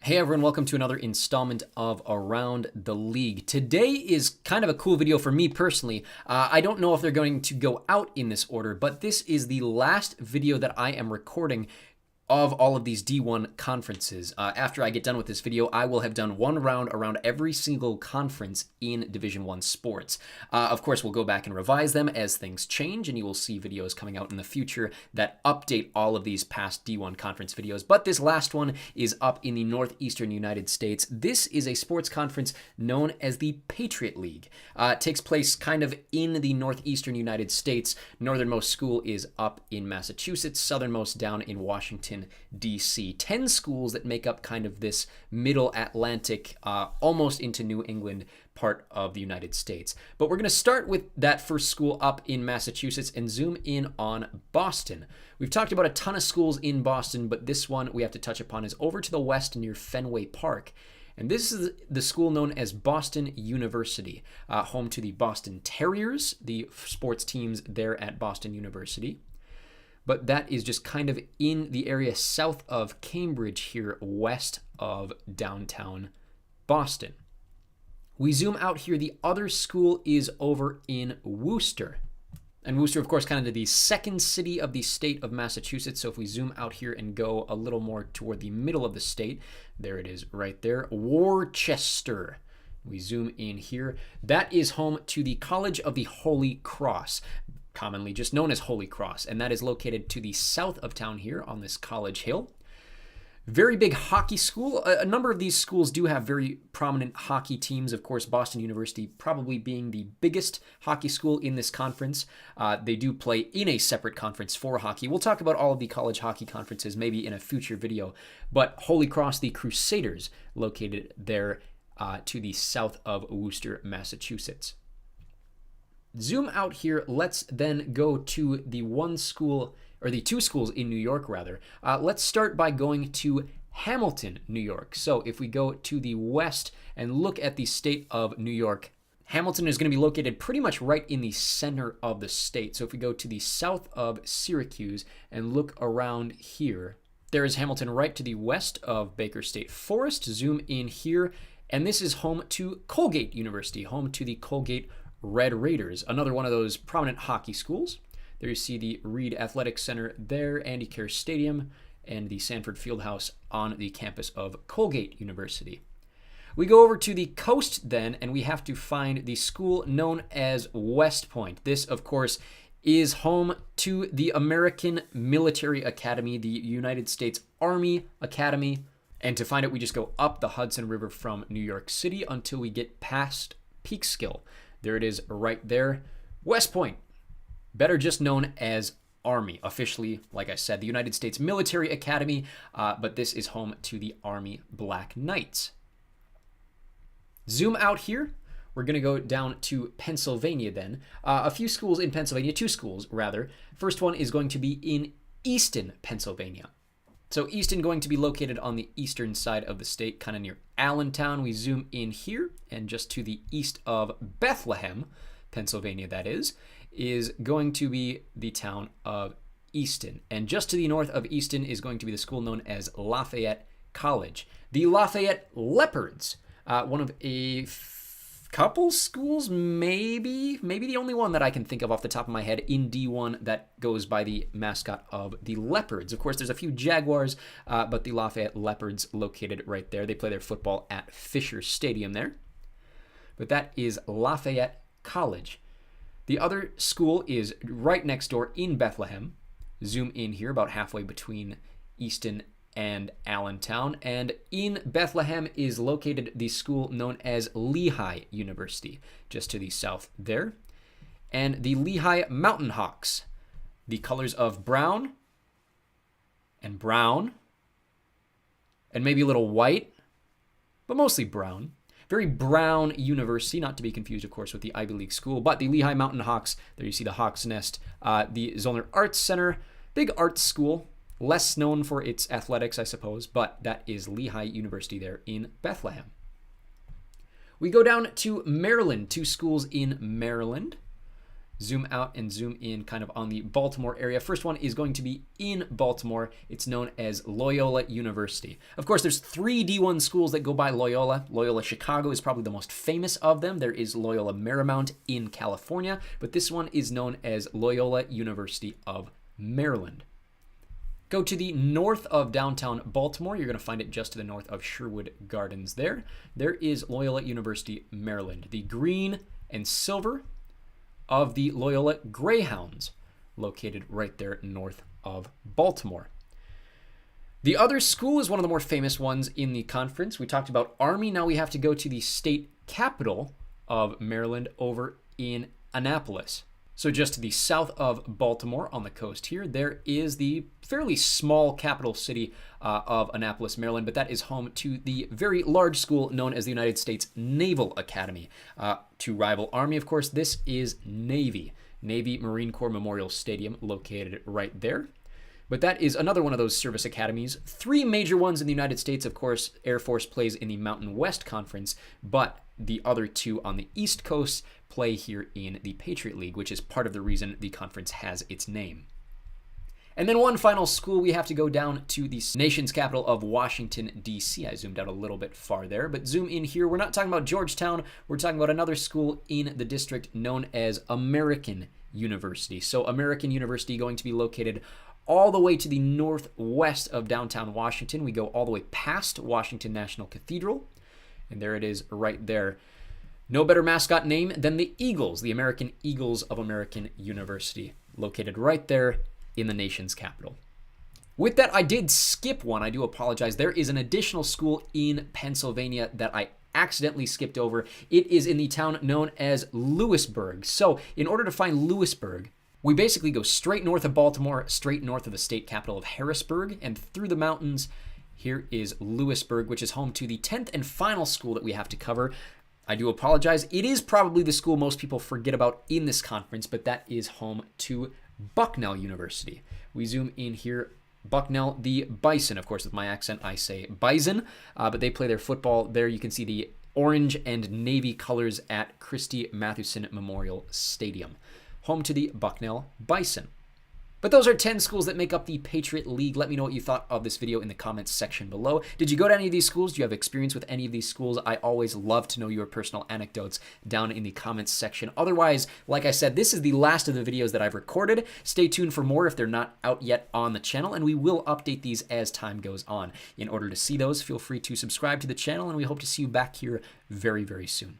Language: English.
Hey everyone, welcome to another installment of Around the League. Today is kind of a cool video for me personally. I don't know if they're going to go out in this order, but this is the last video that I am recording of all of these D1 conferences. After I get done with this video, I will have done one round around every single conference in Division 1 sports. Of course, we'll go back and revise them as things change, and you will see videos coming out in the future that update all of these past D1 conference videos. But this last one is up in the northeastern United States. This is a sports conference known as the Patriot League. It takes place kind of in the northeastern United States. Northernmost school is up in Massachusetts, southernmost down in Washington, D.C. 10 schools that make up kind of this middle Atlantic, almost into New England part of the United States. But we're going to start with that first school up in Massachusetts and zoom in on Boston. We've talked about a ton of schools in Boston, but this one we have to touch upon is over to the west near Fenway Park. And this is the school known as Boston University, home to the Boston Terriers, the sports teams there at Boston University. But that is just kind of in the area south of Cambridge here, west of downtown Boston. We zoom out here. The other school is over in Worcester. And Worcester, of course, kind of the second city of the state of Massachusetts. So if we zoom out here and go a little more toward the middle of the state, there it is right there, Worcester. We zoom in here. That is home to the College of the Holy Cross, commonly just known as Holy Cross, and that is located to the south of town here on this college hill. Very big hockey school. A number of these schools do have very prominent hockey teams. Of course, Boston University probably being the biggest hockey school in this conference. They do play in a separate conference for hockey. We'll talk about all of the college hockey conferences maybe in a future video, but Holy Cross, the Crusaders, located there to the south of Worcester, Massachusetts. Zoom out here. Let's then go to the one school, or the two schools in New York, rather. Let's start by going to Hamilton, New York. So if we go to the west and look at the state of New York, Hamilton is going to be located pretty much right in the center of the state. So if we go to the south of Syracuse and look around here, there is Hamilton right to the west of Baker State Forest. Zoom in here, and this is home to Colgate University, home to the Colgate Red Raiders, another one of those prominent hockey schools. There you see the Reed Athletic Center there, Andy Kerr Stadium, and the Sanford Fieldhouse on the campus of Colgate University. We go over to the coast then, and we have to find the school known as West Point. This, of course, is home to the American Military Academy, the United States Army Academy. And to find it, we just go up the Hudson River from New York City until we get past Peekskill. There it is right there. West Point, better just known as Army. Officially, like I said, the United States Military Academy, but this is home to the Army Black Knights. Zoom out here. We're going to go down to Pennsylvania then. A few schools in Pennsylvania, two schools rather. First one is going to be in Easton, Pennsylvania. So Easton going to be located on the eastern side of the state, kind of near Allentown. We zoom in here, and just to the east of Bethlehem, Pennsylvania that is going to be the town of Easton. And just to the north of Easton is going to be the school known as Lafayette College. The Lafayette Leopards, one of a couple schools, maybe the only one that I can think of off the top of my head in D1 that goes by the mascot of the Leopards. Of course, there's a few Jaguars, but the Lafayette Leopards located right there. They play their football at Fisher Stadium there. But that is Lafayette College. The other school is right next door in Bethlehem. Zoom in here, about halfway between Easton and Allentown, and in Bethlehem is located the school known as Lehigh University, just to the south there, and the Lehigh Mountain Hawks, the colors of brown, and maybe a little white, but mostly brown. Very brown university, not to be confused, of course, with the Ivy League school, but the Lehigh Mountain Hawks, there you see the Hawks Nest, the Zollner Arts Center, big arts school, less known for its athletics, I suppose, but that is Lehigh University there in Bethlehem. We go down to Maryland, two schools in Maryland. zoom out and zoom in kind of on the Baltimore area. First one is going to be in Baltimore. It's known as Loyola University. Of course, there's 3 D1 schools that go by Loyola. Loyola Chicago is probably the most famous of them. There is Loyola Marymount in California, but this one is known as Loyola University of Maryland. Go to the north of downtown Baltimore. You're going to find it just to the north of Sherwood Gardens there. There is Loyola University, Maryland. The green and silver of the Loyola Greyhounds, located right there north of Baltimore. The other school is one of the more famous ones in the conference. We talked about Army. Now we have to go to the state capital of Maryland over in Annapolis. So just to the south of Baltimore on the coast here, there is the fairly small capital city of Annapolis, Maryland, but that is home to the very large school known as the United States Naval Academy. To rival Army, of course, this is Navy. Navy Marine Corps Memorial Stadium located right there. But that is another one of those service academies. 3 major ones in the United States, of course. Air Force plays in the Mountain West Conference, but the other 2 on the East Coast play here in the Patriot League, which is part of the reason the conference has its name. And then one final school, we have to go down to the nation's capital of Washington, D.C. I zoomed out a little bit far there, but zoom in here. We're not talking about Georgetown. We're talking about another school in the district known as American University. So American University going to be located all the way to the northwest of downtown Washington. We go all the way past Washington National Cathedral, and there it is right there. No better mascot name than the Eagles, the American Eagles of American University, located right there in the nation's capital. With that, I did skip one. I do apologize. There is an additional school in Pennsylvania that I accidentally skipped over. It is in the town known as Lewisburg. So in order to find Lewisburg, we basically go straight north of Baltimore, straight north of the state capital of Harrisburg, and through the mountains. Here is Lewisburg, which is home to the 10th and final school that we have to cover. I do apologize. It is probably the school most people forget about in this conference, but that is home to Bucknell University. We zoom in here. Bucknell, the Bison. Of course, with my accent, I say Bison, but they play their football there. You can see the orange and navy colors at Christy Mathewson Memorial Stadium, home to the Bucknell Bison. But those are 10 schools that make up the Patriot League. Let me know what you thought of this video in the comments section below. Did you go to any of these schools? Do you have experience with any of these schools? I always love to know your personal anecdotes down in the comments section. Otherwise, like I said, this is the last of the videos that I've recorded. Stay tuned for more if they're not out yet on the channel, and we will update these as time goes on. In order to see those, feel free to subscribe to the channel, and we hope to see you back here very, very soon.